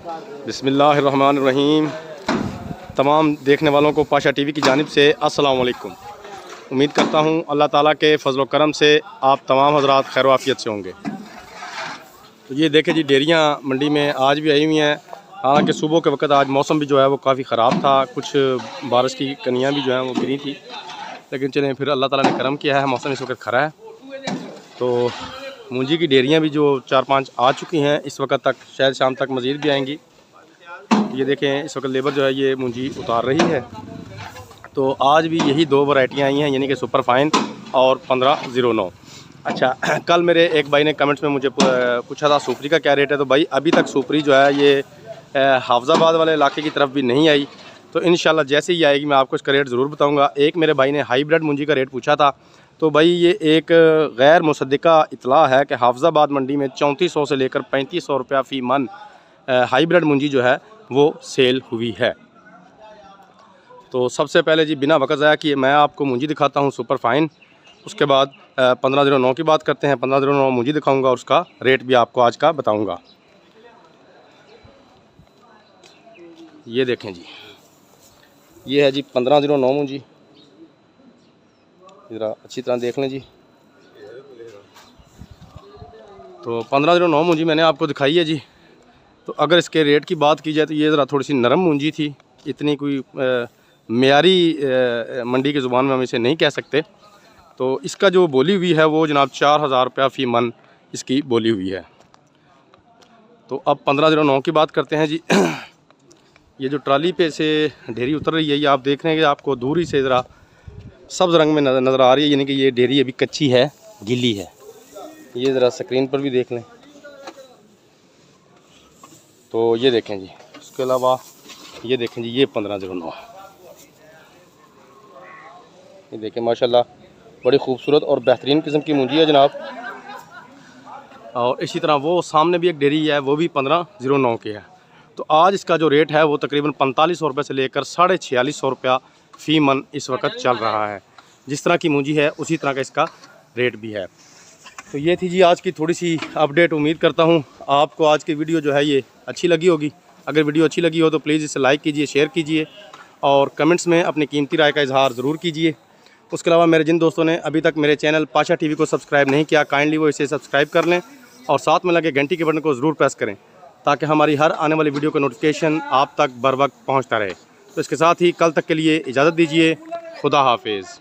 बिस्मिल्लाहिर्रहमानिर्रहीम। तमाम देखने वालों को पाशा टीवी की जानिब से अस्सलाम वालेकुम। उम्मीद करता हूँ अल्लाह ताला के फजल करम से आप तमाम हज़रात खैर आफियत से होंगे। तो ये देखें जी, डेरियाँ मंडी में आज भी आई हुई हैं। हालांकि सुबह के वक्त आज मौसम भी जो है वो काफ़ी ख़राब था, कुछ बारिश की कनियाँ भी जो हैं वो गिरी थी, लेकिन चलें फिर अल्लाह ताला ने करम किया है, मौसम इस वक्त खरा है। तो मूंजी की डेरियाँ भी जो 4-5 आ चुकी हैं इस वक्त तक, शायद शाम तक मज़ीद भी आएंगी। ये देखें इस वक्त लेबर जो है ये मूंजी उतार रही है। तो आज भी यही दो वैरायटियाँ आई हैं, यानी कि सुपर फाइन और 1509। अच्छा, कल मेरे एक भाई ने कमेंट्स में मुझे पूछा था सुपरी का क्या रेट है। तो भाई अभी तक सुपरी जो है ये हाफजाबाद वाले इलाके की तरफ भी नहीं आई। तो इंशाल्लाह जैसे ही आएगी मैं आपको इसका रेट ज़रूर बताऊंगा। एक मेरे भाई ने हाईब्रिड मूंजी का रेट पूछा था, तो भाई ये एक गैर मुसद्दिका इतला है कि हाफजाबाद मंडी में 3400 से लेकर 3500 रुपया फ़ी मन हाईब्रिड मूंजी जो है वो सेल हुई है। तो सबसे पहले जी बिना वक़्त ज़ाया किए मैं आपको मूंजी दिखाता हूँ सुपर फाइन, उसके बाद 1509 की बात करते हैं। 1509 मूंजी दिखाऊंगा और उसका रेट भी आपको आज का बताऊंगा। ये देखें जी, ये है जी 1509 मूंजी, ज़रा अच्छी तरह देख लें जी। तो 1509 मूंजी मैंने आपको दिखाई है जी। तो अगर इसके रेट की बात की जाए तो ये ज़रा थोड़ी सी नरम मूंजी थी, इतनी कोई मेयारी मंडी की ज़ुबान में हम इसे नहीं कह सकते। तो इसका जो बोली हुई है वो जनाब 4000 रुपया फ़ी मन इसकी बोली हुई है। तो अब 1509 की बात करते हैं जी। ये जो ट्राली पे से ढेरी उतर रही है, ये आप देख रहे हैं कि आपको दूर ही से ज़रा सब्ज़ रंग में नज़र आ रही है, यानी कि ये ढेरी अभी कच्ची है, गीली है। ये ज़रा स्क्रीन पर भी देख लें। तो ये देखें जी, उसके अलावा ये देखें जी, ये 1509, ये देखें माशाल्लाह बड़ी खूबसूरत और बेहतरीन किस्म की मूंजी है जनाब। और इसी तरह वो सामने भी एक डेयरी है, वो भी 1509 की है। तो आज इसका जो रेट है वो तकरीबन 4500 रुपये से लेकर 4650 रुपया फ़ी मन इस वक्त चल रहा है। जिस तरह की मूंजी है उसी तरह का इसका रेट भी है। तो ये थी जी आज की थोड़ी सी अपडेट। उम्मीद करता हूँ आपको आज की वीडियो जो है ये अच्छी लगी होगी। अगर वीडियो अच्छी लगी हो तो प्लीज़ इसे लाइक कीजिए, शेयर कीजिए और कमेंट्स में अपनी कीमती राय का इजहार ज़रूर कीजिए। उसके अलावा मेरे जिन दोस्तों ने अभी तक मेरे चैनल पाशा टीवी को सब्सक्राइब नहीं किया, काइंडली वो इसे सब्सक्राइब कर लें और साथ में लगे घंटी के बटन को ज़रूर प्रेस करें, ताकि हमारी हर आने वाली वीडियो का नोटिफिकेशन आप तक बर वक्त पहुँचता रहे। तो इसके साथ ही कल तक के लिए इजाज़त दीजिए। खुदा हाफिज़।